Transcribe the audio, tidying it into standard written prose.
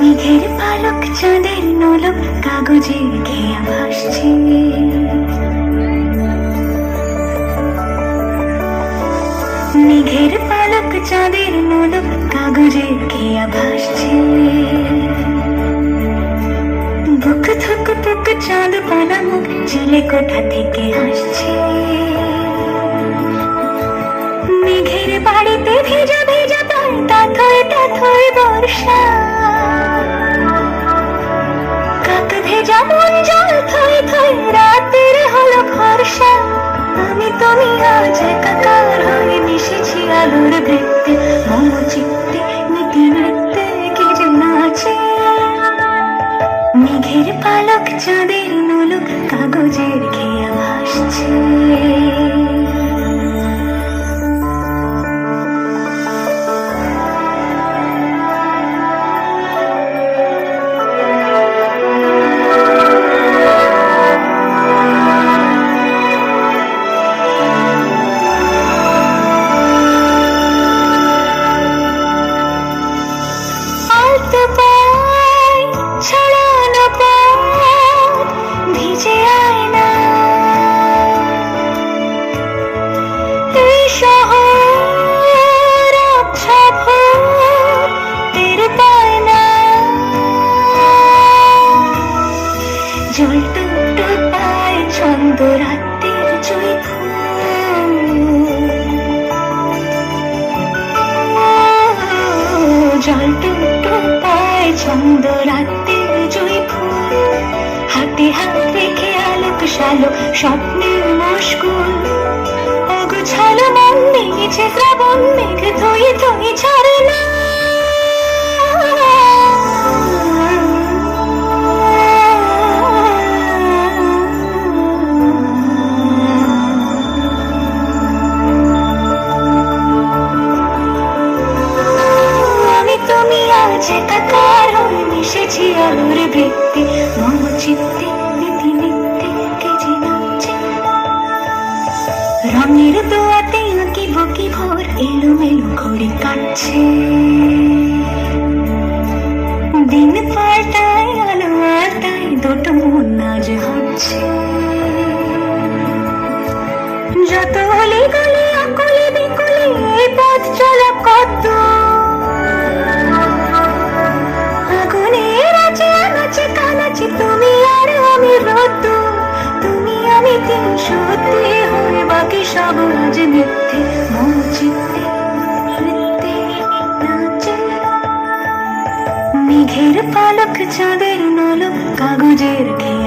মেঘের পালক চাঁদের নলক কাগজে ঘেয়া ভাসছে, মেঘের পালক চাঁদের নলক কাগজে ঘেয়া ভাসছে। বুক থুক পুক চাঁদ পানা মুখ চিলে কোথা থেকে হাসছে। মেঘের বাড়িতে ভেজা ভেজা পায় তাথয় তাথয় বর্ষা, কাক ভেজা মন জল থই থই রাতের হলো ভরসা। আমি তুমি আজ একাকার হয়ে মিশেছি আলোর বৃত্তে, মম চিত্তে নীতি নৃত্যে কি যে নাচে। মেঘের পালক চাঁদের নলক কাগজের ঘেয়া ভাসছে। জল টুকটু পায় ছন্দ রাতের জুই ফুল, জল টুকটু পায় ছন্দ রাতের জুই ফুল। হাতে হাত রেখে আলোক শালোক স্বপ্নের মশগুল, অগোছালো মন নিয়েছে শ্রাবণ মেঘ থই থই ছাড়ে না। একাকার হয়ে মিশেছি আলোর বৃত্তে, মম চিত্তে নীতি নিত্যে কে যে নাচে। রঙের দোয়াতে আঁকি বকি ভোর এলোমেলো ঘড়ি কাটছে। দিন পাল্টায় আলো আলতায় দুটো মন আজ হচ্ছে। যত অলি গলি অকলে বিকলে এই পথ চলা কত, তুমি আর আমি রত, তুমি আমি তিন সত্যি হয়ে বাকি সব আজ মিথ্যে, মম চিত্তে নৃত্যে নাচে। মেঘের পালক চাঁদের নলক কাগজের ঘেয়া